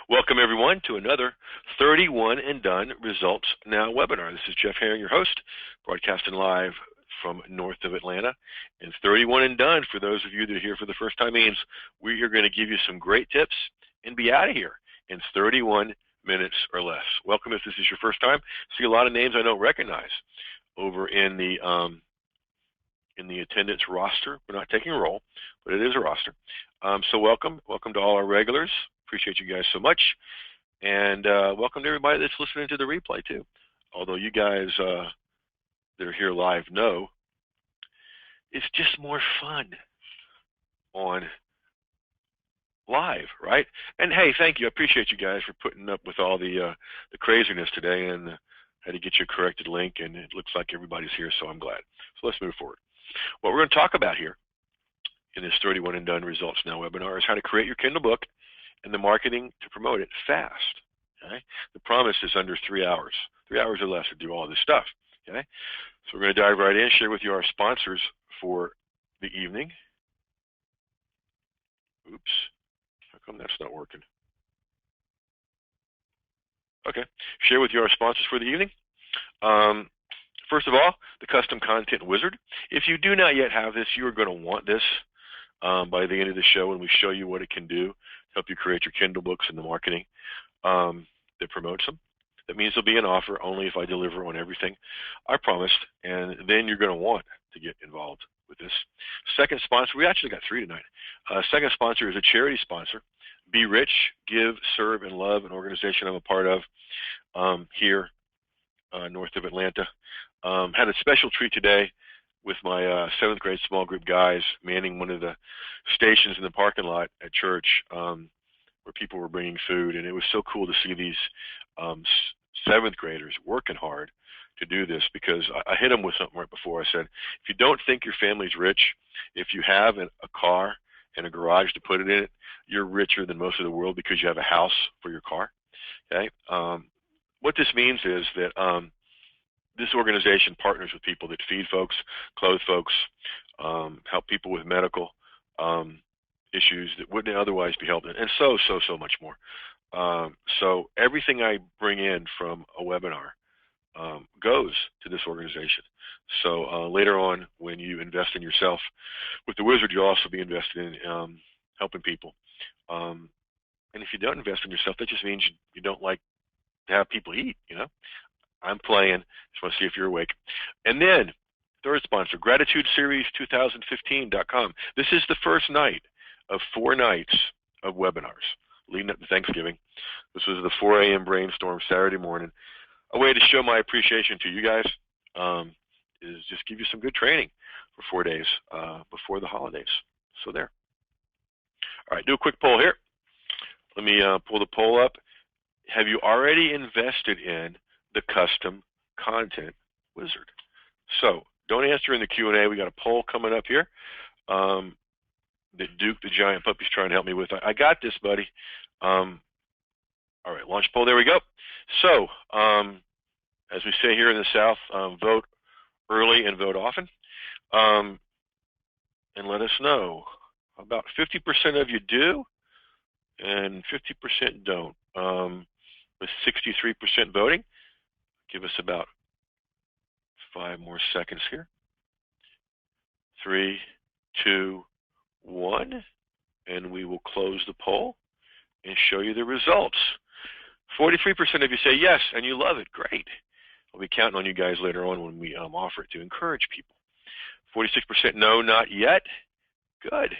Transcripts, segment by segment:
Welcome, everyone, to another 31 and Done Results Now webinar. This is Jeff Herring, your host, broadcasting live from north of Atlanta. And 31 and Done, for those of you that are here for the first time, means we are going to give you some great tips and be out of here in 31 minutes or less. Welcome if this is your first time. See a lot of names I don't recognize over in the attendance roster. We're not taking a roll, but it is a roster. So welcome to all our regulars. Appreciate you guys so much, and welcome to everybody that's listening to the replay too. Although you guys that are here live know it's just more fun on live, right? And hey, thank you. I appreciate you guys for putting up with all the craziness today and had to get you a corrected link, and it looks like everybody's here, so I'm glad. So let's move forward. What we're going to talk about here in this 31 and Done Results Now webinar is how to create your Kindle book and the marketing to promote it fast. Okay? The promise is under 3 hours. 3 hours or less to do all this stuff. Okay? So we're going to dive right in, share with you our sponsors for the evening. Oops. How come that's not working? Okay. Share with you our sponsors for the evening. First of all, the Custom Content Wizard. If you do not yet have this, you are going to want this by the end of the show when we show you what it can do to help you create your Kindle books and the marketing that promotes them. That means there'll be an offer only if I deliver on everything I promised, and then you're going to want to get involved with this. Second sponsor, we actually got 3 tonight. Second sponsor is a charity sponsor. Be Rich, Give, Serve, and Love, an organization I'm a part of here north of Atlanta. Had a special treat today with my 7th grade small group guys manning one of the stations in the parking lot at church where people were bringing food, and it was so cool to see these 7th graders working hard to do this, because I hit them with something right before. I said, if you don't think your family's rich, if you have a car and a garage to put it in it, you're richer than most of the world because you have a house for your car. Okay. What this means is that this organization partners with people that feed folks, clothe folks, help people with medical issues that wouldn't otherwise be helped, and so much more. So everything I bring in from a webinar goes to this organization. So later on, when you invest in yourself with the Wizard, you'll also be invested in helping people. And if you don't invest in yourself, that just means you don't like to have people eat, you know? I'm playing. Just want to see if you're awake. And then, third sponsor, GratitudeSeries2015.com. This is the first night of 4 nights of webinars leading up to Thanksgiving. This was the 4 a.m. brainstorm Saturday morning. A way to show my appreciation to you guys is just give you some good training for 4 days before the holidays. So there. All right, do a quick poll here. Let me pull the poll up. Have you already invested in the Custom Content Wizard? So don't answer in the Q&A. We got a poll coming up here that Duke the Giant Puppy's trying to help me with. I got this, buddy. All right, launch poll. There we go. So as we say here in the South, vote early and vote often. And let us know. About 50% of you do and 50% don't. With 63% voting. Give us about 5 more seconds here. 3, 2, 1, and we will close the poll and show you the results. 43% of you say yes, and you love it. Great. I'll be counting on you guys later on when we offer it to encourage people. 46% no, not yet. Good.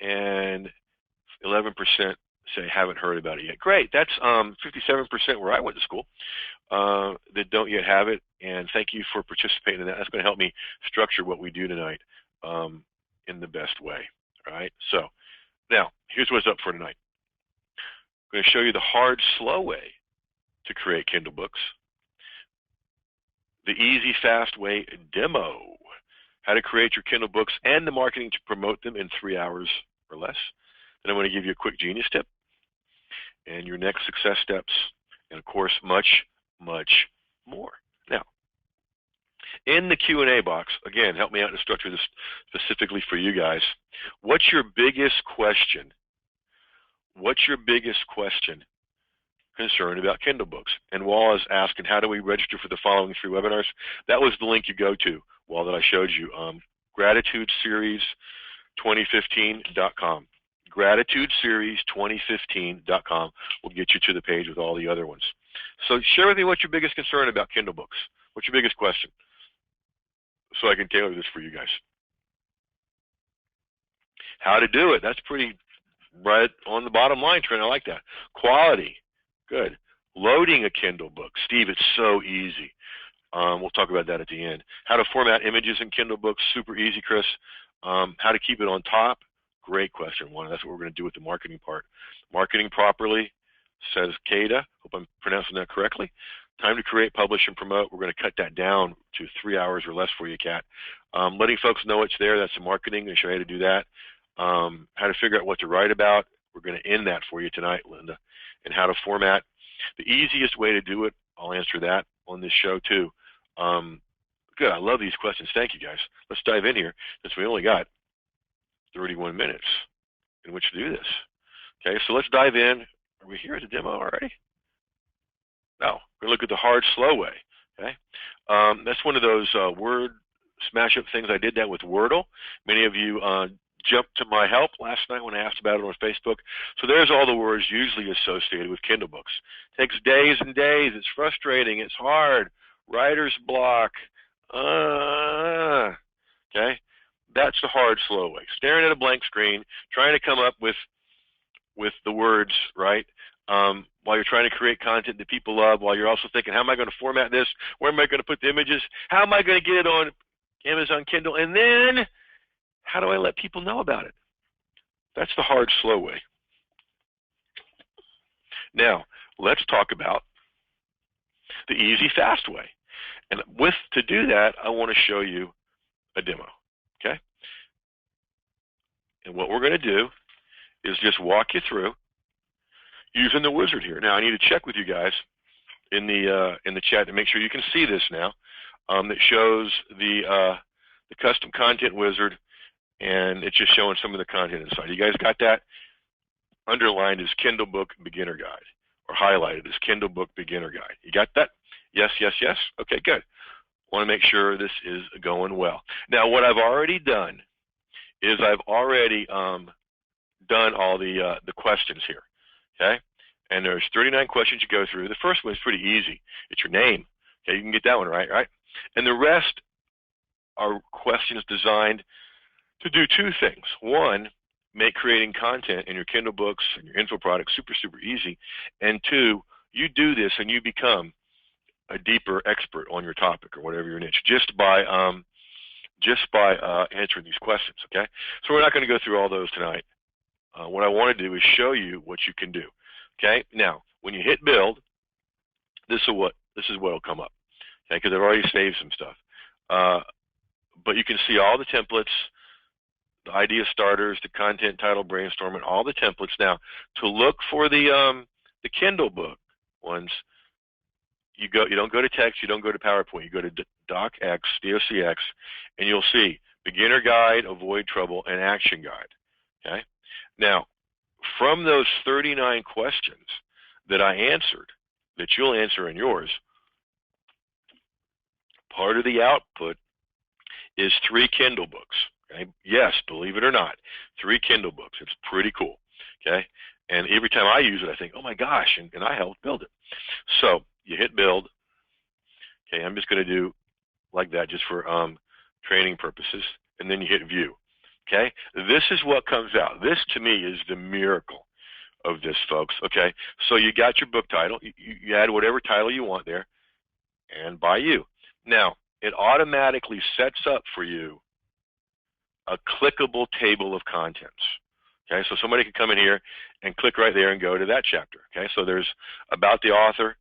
And 11% say haven't heard about it yet. Great. That's 57% where I went to school that don't yet have it, and thank you for participating in that. That's going to help me structure what we do tonight in the best way. All right. So now here's what's up for tonight. I'm going to show you the hard, slow way to create Kindle books, the easy, fast way demo, how to create your Kindle books and the marketing to promote them in 3 hours or less. Then I'm going to give you a quick genius tip and your next success steps, and of course, much, much more. Now, in the Q&A box, again, help me out to structure this specifically for you guys. What's your biggest question? What's your biggest question concerned about Kindle books. And Wall is asking, how do we register for the following 3 webinars? That was the link you go to, Wall, that I showed you. GratitudeSeries2015.com. GratitudeSeries2015.com will get you to the page with all the other ones. So share with me what's your biggest concern about Kindle books. What's your biggest question? So I can tailor this for you guys. How to do it. That's pretty right on the bottom line, Trent. I like that. Quality. Good. Loading a Kindle book. Steve, it's so easy. We'll talk about that at the end. How to format images in Kindle books. Super easy, Chris. How to keep it on top. Great question. That's what we're going to do with the marketing part. Marketing properly, says Kada. Hope I'm pronouncing that correctly. Time to create, publish, and promote. We're going to cut that down to 3 hours or less for you, Kat. Letting folks know it's there. That's the marketing. They show you how to do that. How to figure out what to write about. We're going to end that for you tonight, Linda. And how to format. The easiest way to do it, I'll answer that on this show too. Good. I love these questions. Thank you, guys. Let's dive in here since we only got 31 minutes in which to do this. Okay, so let's dive in. Are we here at the demo already? No. We're going to look at the hard, slow way. Okay, that's one of those word smash-up things. I did that with Wordle. Many of you jumped to my help last night when I asked about it on Facebook. So there's all the words usually associated with Kindle books. It takes days and days. It's frustrating. It's hard. Writer's block. Okay, that's the hard, slow way. Staring at a blank screen, trying to come up with the words, right? While you're trying to create content that people love, while you're also thinking, how am I going to format this? Where am I going to put the images? How am I going to get it on Amazon Kindle? And then, how do I let people know about it? That's the hard, slow way. Now, let's talk about the easy, fast way. And to do that, I want to show you a demo, okay? And what we're going to do is just walk you through using the wizard here. Now, I need to check with you guys in the chat to make sure you can see this now. That shows the custom content wizard, and it's just showing some of the content inside. You guys got that? Underlined as Kindle Book Beginner Guide, or highlighted as Kindle Book Beginner Guide. You got that? Yes, yes, yes? Okay, good. Want to make sure this is going well. Now, what I've already done is I've already done all the questions here, okay? And there's 39 questions you go through. The first one is pretty easy. It's your name. Okay, you can get that one right? And the rest are questions designed to do 2 things. One, make creating content in your Kindle books and your info products super, super easy. And 2, you do this and you become a deeper expert on your topic or whatever your niche just by answering these questions, okay? So we're not going to go through all those tonight. What I want to do is show you what you can do, okay? Now, when you hit build, this is what will come up, okay? Because I've already saved some stuff. But you can see all the templates, the idea starters, the content title brainstorming, all the templates. Now, to look for the Kindle book ones, you don't go to text, you don't go to PowerPoint, you go to DocX, and you'll see beginner guide, avoid trouble, and action guide. Okay. Now, from those 39 questions that I answered, that you'll answer in yours, part of the output is 3 Kindle books. Okay? Yes, believe it or not, 3 Kindle books. It's pretty cool. Okay. And every time I use it, I think, oh my gosh, and I helped build it. So you hit build. Okay, I'm just going to do like that just for training purposes, and then you hit view. Okay, this is what comes out. This to me is the miracle of this, folks. Okay, so you got your book title. You add whatever title you want there, and by you. Now it automatically sets up for you a clickable table of contents. Okay, so somebody can come in here and click right there and go to that chapter. Okay, so there's about the author,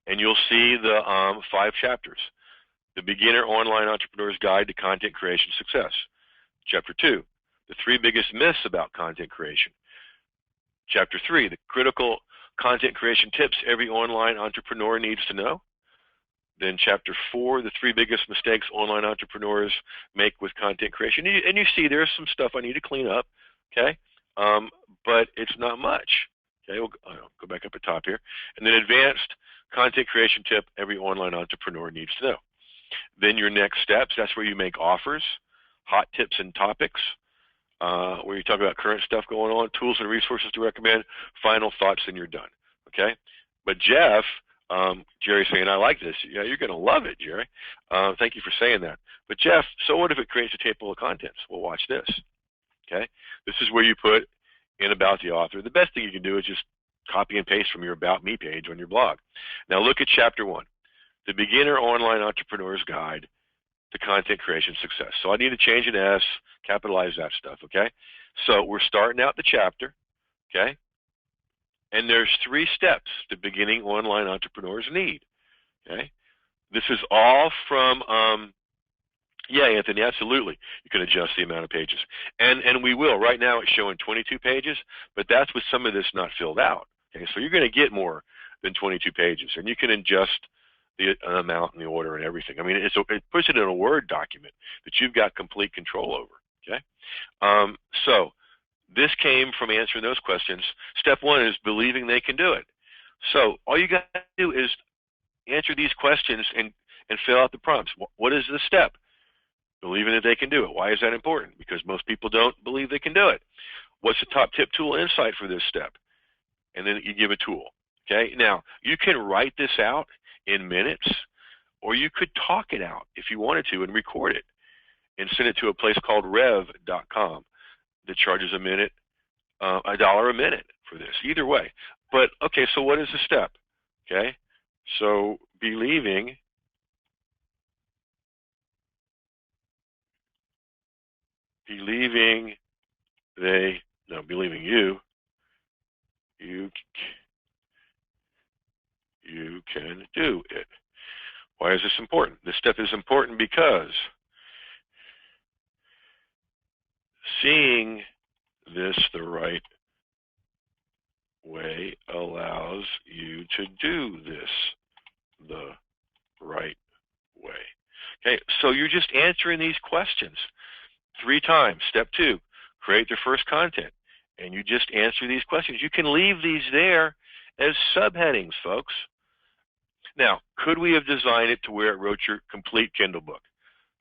and you'll see the 5 chapters. The Beginner Online Entrepreneur's Guide to Content Creation Success. Chapter 2, the 3 biggest myths about content creation. Chapter 3, the critical content creation tips every online entrepreneur needs to know. Then Chapter 4, the 3 biggest mistakes online entrepreneurs make with content creation. And you see there's some stuff I need to clean up, okay? But it's not much, Okay, we'll go back up at top here. And then advanced content creation tip every online entrepreneur needs to know. Then your next steps, that's where you make offers, hot tips and topics, where you talk about current stuff going on, tools and resources to recommend, final thoughts, and you're done. Okay? But Jeff, Jerry's saying, I like this. Yeah, you're going to love it, Jerry. Thank you for saying that. But Jeff, so what if it creates a table of contents? Well, watch this. Okay? This is where you put in about the author. The best thing you can do is just copy and paste from your About Me page on your blog. Now look at Chapter 1, the Beginner Online Entrepreneur's Guide to Content Creation Success. So I need to change an S, capitalize that stuff, okay? So we're starting out the chapter, okay? And there's 3 steps the beginning online entrepreneurs need, okay? This is all from, yeah, Anthony, absolutely. You can adjust the amount of pages. And we will. Right now it's showing 22 pages, but that's with some of this not filled out, okay? So you're going to get more than 22 pages, and you can adjust the amount and the order and everything. I mean, it puts it in a Word document that you've got complete control over, okay? So this came from answering those questions. Step 1 is believing they can do it. So all you got to do is answer these questions and fill out the prompts. What is the step? Believing that they can do it. Why is that important? Because most people don't believe they can do it. What's the top tip, tool, insight for this step? And then you give a tool, okay? Now, you can write this out in minutes, or you could talk it out if you wanted to and record it and send it to a place called rev.com that charges $1 a minute for this. Either way. But, okay, so what is the step? Okay, so believing you can do it. Why is this important? This step is important because seeing this the right way allows you to do this the right way. Okay, so you're just answering these questions 3 times. Step 2, create the first content. And you just answer these questions. You can leave these there as subheadings, folks. Now, could we have designed it to where it wrote your complete Kindle book?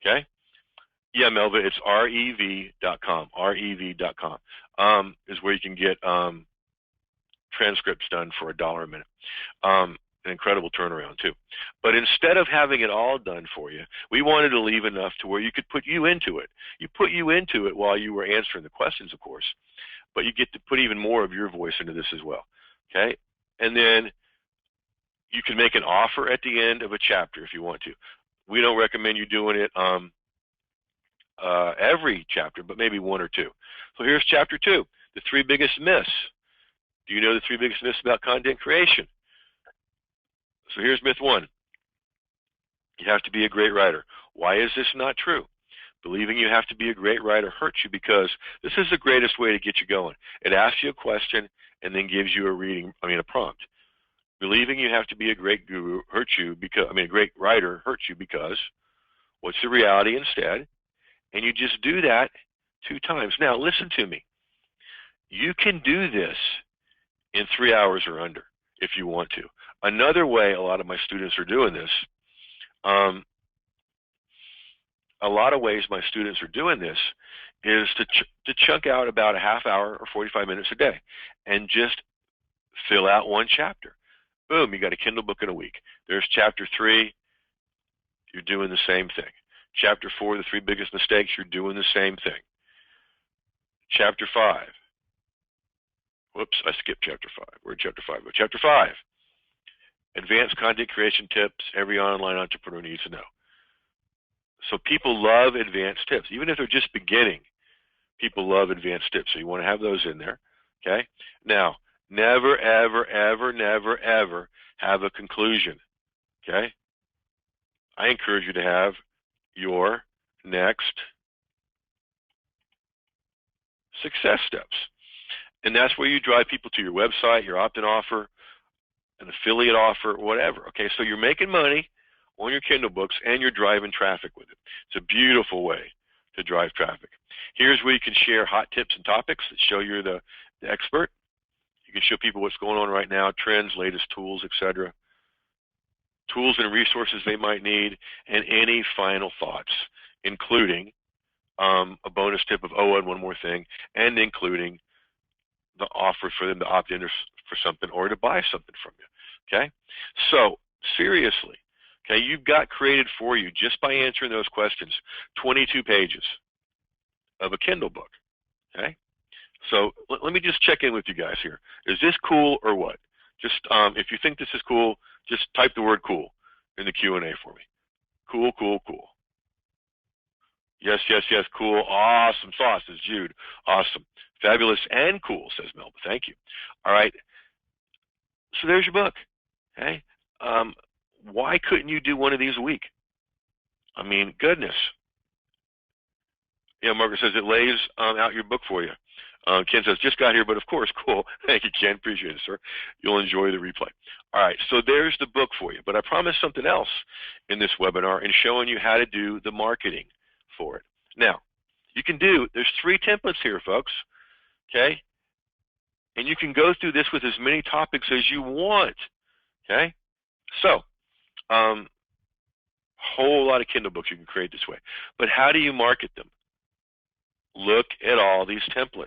Okay? Yeah, Melva, it's rev.com. rev.com is where you can get transcripts done for $1 a minute. An incredible turnaround, too. But instead of having it all done for you, we wanted to leave enough to where you could put you into it. You put you into it while you were answering the questions, of course, but you get to put even more of your voice into this as well. Okay? And then you can make an offer at the end of a chapter if you want to. We don't recommend you doing it every chapter, but maybe 1 or 2. So here's chapter 2, the 3 biggest myths. Do you know the 3 biggest myths about content creation? So here's myth 1. You have to be a great writer. Why is this not true? Believing you have to be a great writer hurts you because this is the greatest way to get you going. It asks you a question and then gives you a prompt. Believing you have to be a great guru hurts you because, a great writer hurts you because what's the reality instead? And you just do that 2 times. Now, listen to me. You can do this in 3 hours or under if you want to. Another way a lot of my students are doing this, is to chunk out about a half hour or 45 minutes a day and just fill out 1 chapter. Boom, you got a Kindle book in a week. There's chapter 3, you're doing the same thing. Chapter 4, the 3 biggest mistakes, you're doing the same thing. Chapter 5. Whoops, I skipped chapter 5. Where'd chapter 5 go? Chapter 5. Advanced content creation tips every online entrepreneur needs to know. So people love advanced tips. Even if they're just beginning, people love advanced tips. So you want to have those in there. Okay? Now, never, ever, ever, never, ever have a conclusion. Okay? I encourage you to have your next success steps. And that's where you drive people to your website, your opt-in offer, an affiliate offer, whatever. Okay, so you're making money on your Kindle books and you're driving traffic with it. It's a beautiful way to drive traffic. Here's where you can share hot tips and topics that show you're the expert. You can show people what's going on right now, trends, latest tools, etc., tools and resources they might need, and any final thoughts, including a bonus tip of, oh, and one more thing, and including the offer for them to opt in for something or to buy something from you. Okay? So, seriously, okay, you've got created for you, just by answering those questions, 22 pages of a Kindle book. Okay? So let me just check in with you guys here. Is this cool or what? Just if you think this is cool, just type the word cool in the Q&A for me. Cool, cool, cool. Yes, yes, yes, cool. Awesome sauce, says Jude. Awesome. Fabulous and cool, says Melba. Thank you. All right. So there's your book. Okay. Why couldn't you do one of these a week? I mean, goodness. Yeah, Margaret says it lays out your book for you. Ken says, just got here, but of course, cool. Thank you, Ken. Appreciate it, sir. You'll enjoy the replay. All right, so there's the book for you. But I promised something else in this webinar in showing you how to do the marketing for it. Now, there's 3 templates here, folks, okay? And you can go through this with as many topics as you want, okay? So, whole lot of Kindle books you can create this way. But how do you market them? Look at all these templates,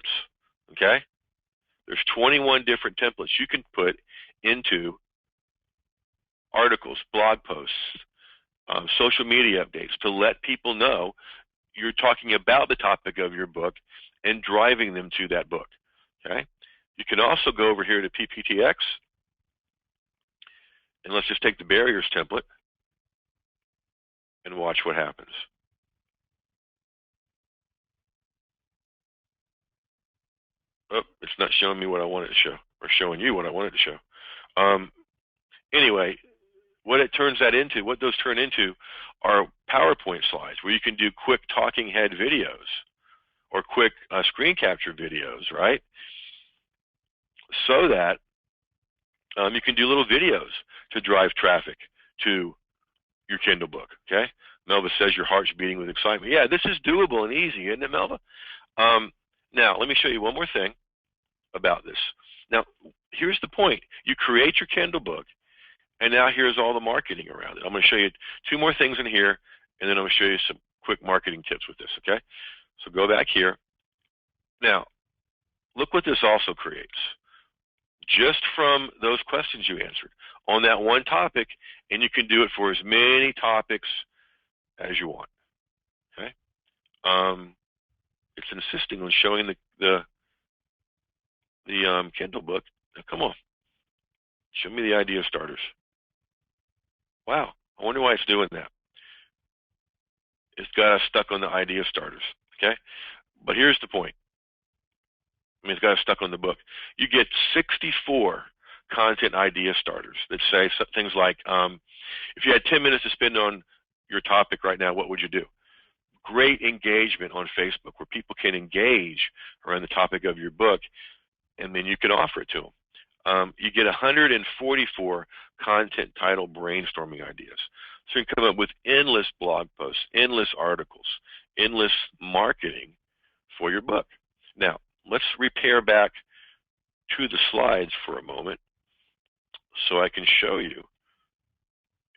okay? There's 21 different templates you can put into articles, blog posts, social media updates to let people know you're talking about the topic of your book and driving them to that book, okay? You can also go over here to PPTX, and let's just take the barriers template and watch what happens. Oh, it's not showing me what I wanted to show, or showing you what I wanted to show. Anyway, what those turn into are PowerPoint slides where you can do quick talking head videos or quick screen capture videos, right? So that you can do little videos to drive traffic to your Kindle book, okay? Melva says your heart's beating with excitement. Yeah, this is doable and easy, isn't it, Melva? Now, let me show you one more thing about this. Now, here's the point. You create your Kindle book, and now here's all the marketing around it. I'm going to show you 2 more things in here, and then I'm going to show you some quick marketing tips with this, okay? So go back here. Now, look what this also creates. Just from those questions you answered on that one topic, and you can do it for as many topics as you want, okay? It's insisting on showing the Kindle book. Now, come on. Show me the idea starters. Wow, I wonder why it's doing that. It's got us stuck on the idea starters, okay? But here's the point. It's got us stuck on the book. You get 64 content idea starters that say things like, if you had 10 minutes to spend on your topic right now, what would you do? Great engagement on Facebook where people can engage around the topic of your book, and then you can offer it to them. You get 144 content title brainstorming ideas. So you can come up with endless blog posts, endless articles, endless marketing for your book. Now, let's repair back to the slides for a moment so I can show you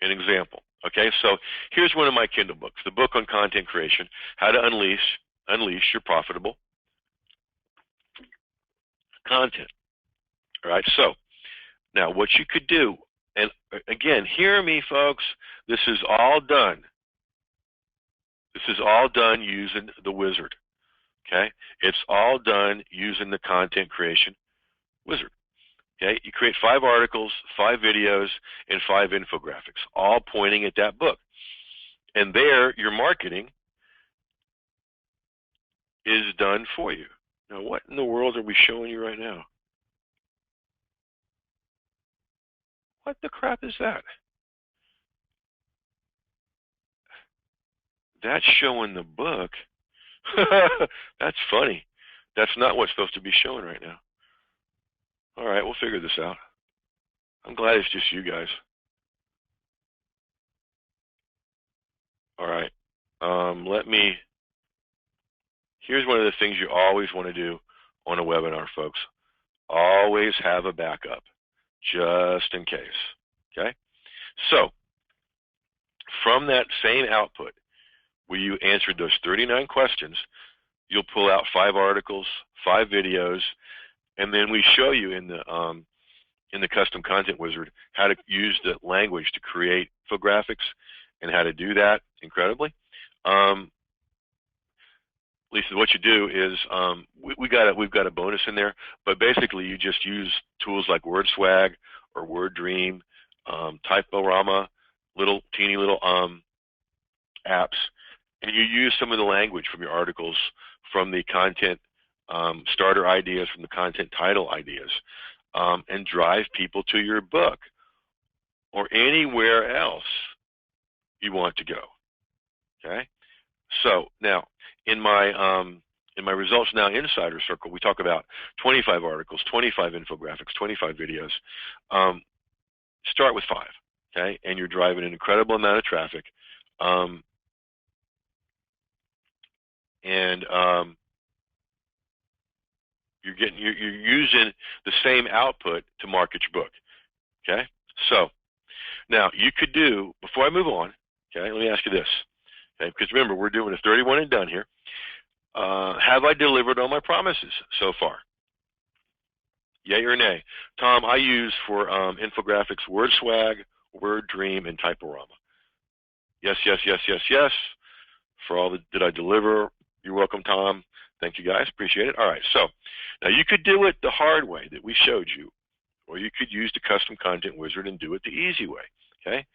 an example. Okay, so here's one of my Kindle books, the book on content creation, how to unleash your profitable content. All right, so now what you could do, and again, hear me, folks, this is all done. This is all done using the wizard. Okay, it's all done using the content creation wizard. Okay, you create 5 articles, 5 videos, and 5 infographics, all pointing at that book. And there, your marketing is done for you. Now, what in the world are we showing you right now? What the crap is that? That's showing the book. That's funny. That's not what's supposed to be showing right now. All right, we'll figure this out. I'm glad it's just you guys. All right. Here's one of the things you always want to do on a webinar, folks. Always have a backup, just in case. Okay? So, from that same output, where you answered those 39 questions, you'll pull out 5 articles, 5 videos, and then we show you in the custom content wizard how to use the language to create infographics and how to do that incredibly. Lisa, what you do is we've got a bonus in there, but basically you just use tools like WordSwag or WordDream, Typorama, teeny little apps, and you use some of the language from your articles, from the content starter ideas, from the content title ideas, and drive people to your book or anywhere else you want to go. Okay? So now, in my Results Now Insider Circle, we talk about 25 articles, 25 infographics, 25 videos. Start with 5, okay? And you're driving an incredible amount of traffic, and you're using the same output to market your book, okay? So now you could do, before I move on, okay, let me ask you this. Okay, because remember, we're doing a 31 and done here. Have I delivered on my promises so far? Yay or nay? Tom, I use for infographics WordSwag, WordDream, and Typorama. Yes, yes, yes, yes, yes. For all did I deliver? You're welcome, Tom. Thank you, guys. Appreciate it. All right, so now you could do it the hard way that we showed you, or you could use the custom content wizard and do it the easy way, okay?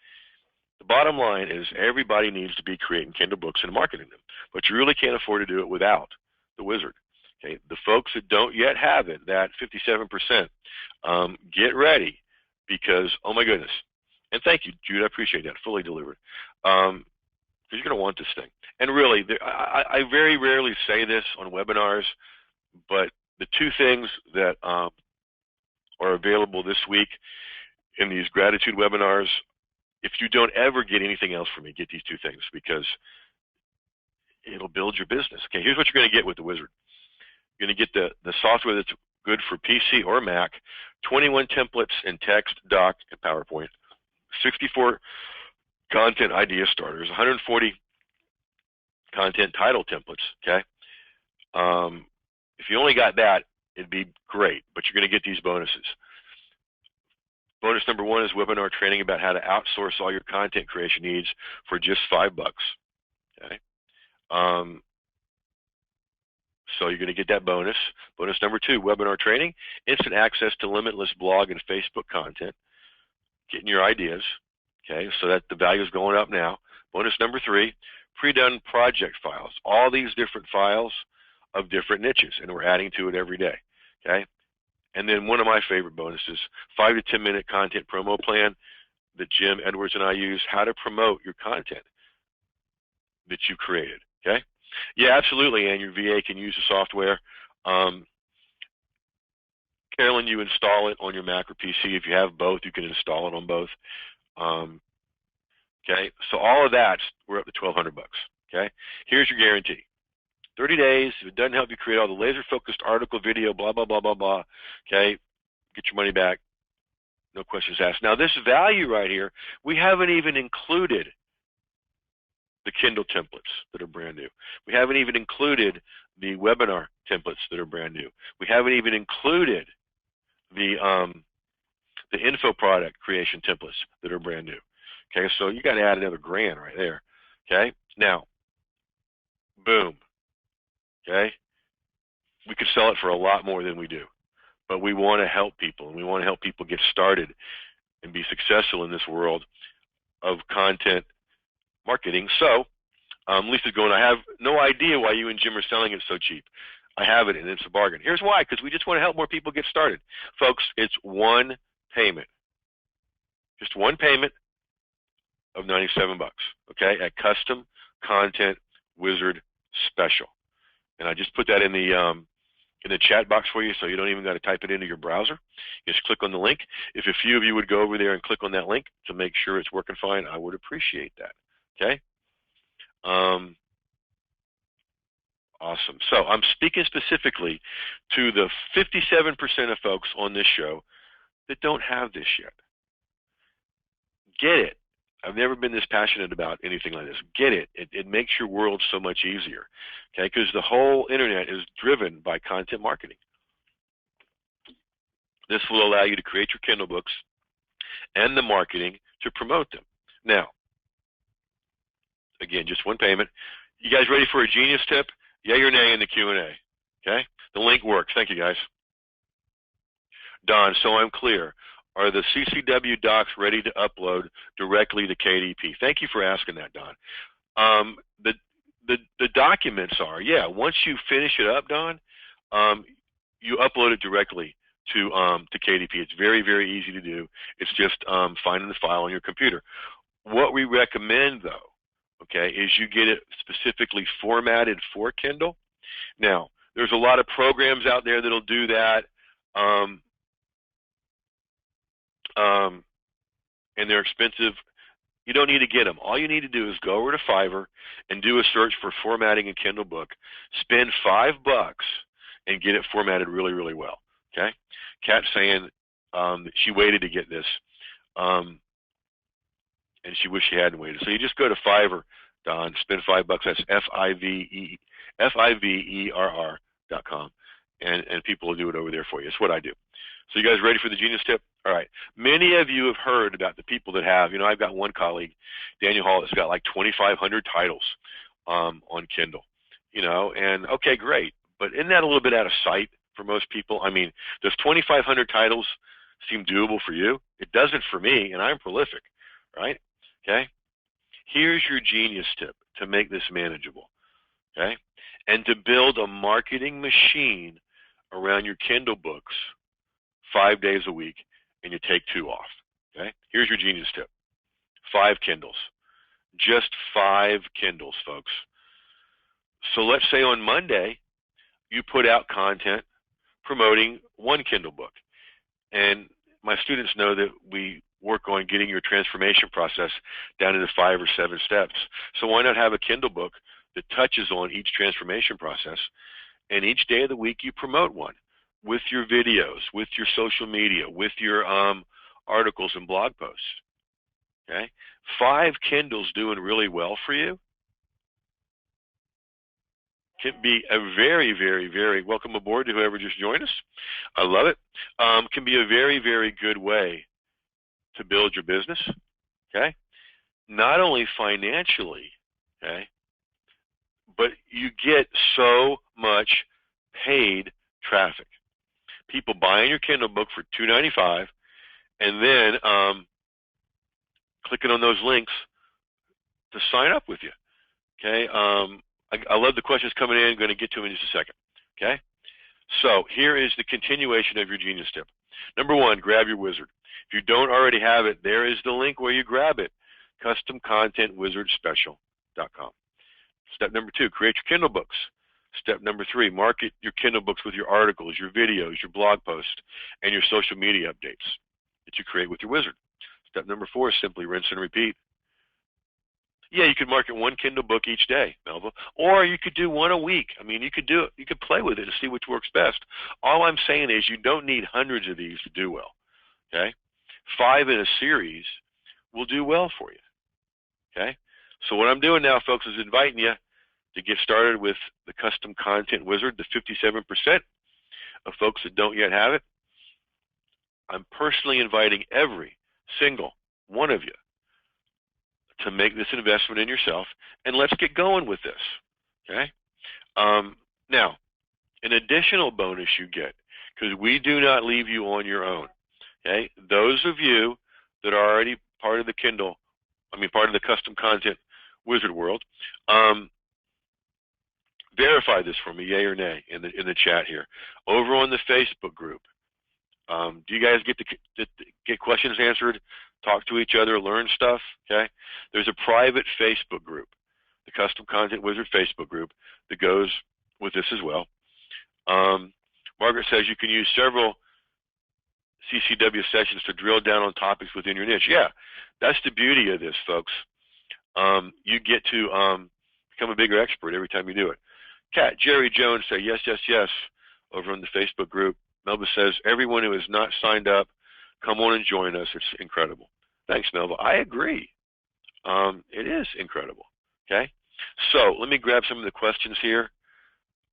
The bottom line is everybody needs to be creating Kindle books and marketing them, but you really can't afford to do it without the wizard. Okay, the folks that don't yet have it, that 57%, get ready, because, oh my goodness, and thank you, Jude, I appreciate that, fully delivered, because you're going to want this thing. And really, I very rarely say this on webinars, but the 2 things that are available this week in these gratitude webinars, if you don't ever get anything else from me, get these 2 things, because it'll build your business. Okay, here's what you're going to get with the wizard. You're going to get the software that's good for PC or Mac, 21 templates in text, doc, and PowerPoint, 64 content idea starters, 140 content title templates, okay? If you only got that, it'd be great, but you're going to get these bonuses. Bonus number 1 is webinar training about how to outsource all your content creation needs for just $5. Okay. So you're going to get that bonus. Bonus number 2, webinar training, instant access to limitless blog and Facebook content, getting your ideas. Okay, so that the value is going up now. Bonus number 3, pre-done project files. All these different files of different niches, and we're adding to it every day. Okay. And then one of my favorite bonuses, 5 to 10 minute content promo plan that Jim Edwards and I use, how to promote your content that you created, okay? Yeah, absolutely, and your VA can use the software. Carolyn, you install it on your Mac or PC. If you have both, you can install it on both. Okay, so all of that, we're up to $1,200, okay? Here's your guarantee. 30 days, if it doesn't help you create all the laser-focused article, video, blah, blah, blah, blah, blah, okay, get your money back, no questions asked. Now, this value right here, we haven't even included the Kindle templates that are brand new. We haven't even included the webinar templates that are brand new. We haven't even included the info product creation templates that are brand new. Okay, so you got to add another $1,000 right there. Okay, now, boom. Okay, we could sell it for a lot more than we do, but we want to help people, and we want to help people get started and be successful in this world of content marketing. So Lisa's going, I have no idea why you and Jim are selling it so cheap. I have it, and it's a bargain. Here's why, because we just want to help more people get started. Folks, it's one payment, just one payment of $97, okay, at Custom Content Wizard Special. And I just put that in the chat box for you, so you don't even got to type it into your browser. Just click on the link. If a few of you would go over there and click on that link to make sure it's working fine, I would appreciate that. Okay? Awesome. So I'm speaking specifically to the 57% of folks on this show that don't have this yet. Get it. I've never been this passionate about anything like this. Get it. It makes your world so much easier, okay? Because the whole internet is driven by content marketing. This will allow you to create your Kindle books and the marketing to promote them. Now, again, just one payment. You guys ready for a genius tip? Yay or nay in the Q&A, okay? The link works. Thank you, guys. Don, so I'm clear. Are the CCW docs ready to upload directly to KDP? Thank you for asking that, Don. The documents are, yeah. Once you finish it up, Don, you upload it directly to KDP. It's very, very easy to do. It's just finding the file on your computer. What we recommend, though, okay, is you get it specifically formatted for Kindle. Now, there's a lot of programs out there that'll do that. And they're expensive. You don't need to get them. All you need to do is go over to Fiverr and do a search for formatting a Kindle book. Spend $5 and get it formatted really, really well. Okay? Kat's saying that she waited to get this, and she wished she hadn't waited. So you just go to Fiverr, Don, spend $5. That's FIVERR.com, and people will do it over there for you. It's what I do. So you guys ready for the genius tip? All right. Many of you have heard about the people that have, I've got one colleague, Daniel Hall, that's got like 2,500 titles on Kindle, and okay, great. But isn't that a little bit out of sight for most people? I mean, does 2,500 titles seem doable for you? It doesn't for me, and I'm prolific, right? Okay? Here's your genius tip to make this manageable, okay? And to build a marketing machine around your Kindle books 5 days a week, and you take 2 off, okay? Here's your genius tip. 5 Kindles. Just 5 Kindles, folks. So let's say on Monday, you put out content promoting 1 Kindle book. And my students know that we work on getting your transformation process down into 5 or 7 steps. So why not have a Kindle book that touches on each transformation process, and each day of the week you promote one with your videos, with your social media, with your articles and blog posts, okay? 5 Kindles doing really well for you can be a very, very, very, welcome aboard to whoever just joined us. I love it. Can be a very, very good way to build your business, okay? Not only financially, okay, but you get so much paid traffic. People buying your Kindle book for $2.95 and then clicking on those links to sign up with you, okay? I love the questions coming in. I'm going to get to them in just a second, okay? So here is the continuation of your genius tip. Number 1, grab your wizard. If you don't already have it, there is the link where you grab it, customcontentwizardspecial.com. Step number 2, create your Kindle books. Step number 3, market your Kindle books with your articles, your videos, your blog posts, and your social media updates that you create with your wizard. Step number 4 is simply rinse and repeat. Yeah, you could market 1 Kindle book each day, Melva, or you could do 1 a week. I mean, you could do it. You could play with it to see which works best. All I'm saying is you don't need hundreds of these to do well, okay? 5 in a series will do well for you, okay? So what I'm doing now, folks, is inviting you to get started with the Custom Content Wizard, the 57% of folks that don't yet have it. I'm personally inviting every single one of you to make this investment in yourself, and let's get going with this, okay? Now, an additional bonus you get, because we do not leave you on your own, okay? Those of you that are already part of the part of the Custom Content Wizard world, verify this for me, yay or nay, in the chat here. Over on the Facebook group, do you guys get to get questions answered, talk to each other, learn stuff, okay? There's a private Facebook group, the Custom Content Wizard Facebook group, that goes with this as well. Margaret says you can use several CCW sessions to drill down on topics within your niche. Yeah, that's the beauty of this, folks. You get to become a bigger expert every time you do it. Cat Jerry Jones say yes, yes, yes over on the Facebook group. Melba says everyone who has not signed up, come on and join us. It's incredible. Thanks, Melba. I agree. It is incredible. Okay, so let me grab some of the questions here.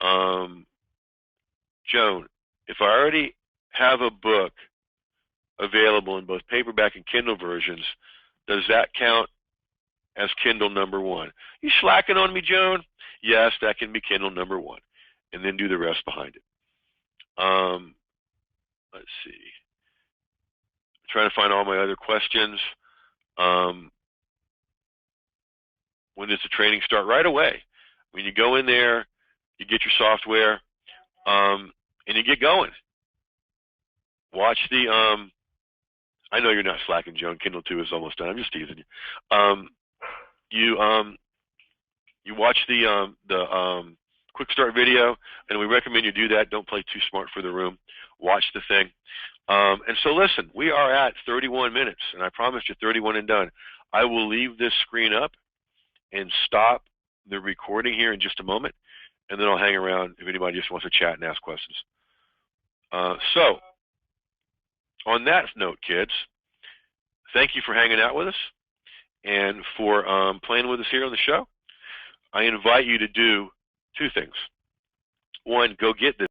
Joan, if I already have a book available in both paperback and Kindle versions, does that count as Kindle number one? You slacking on me, Joan? Yes, that can be Kindle number one, and then do the rest behind it. Let's see. I'm trying to find all my other questions. When does the training start? Right away. When you go in there, you get your software, and you get going. Watch the I know you're not slacking, Joan. Kindle 2 is almost done. I'm just teasing you. You watch the quick start video, and we recommend you do that. Don't play too smart for the room. Watch the thing. And so listen, we are at 31 minutes, and I promised you 31 and done. I will leave this screen up and stop the recording here in just a moment, and then I'll hang around if anybody just wants to chat and ask questions. So, on that note, kids, thank you for hanging out with us and for playing with us here on the show. I invite you to do two things. One, go get this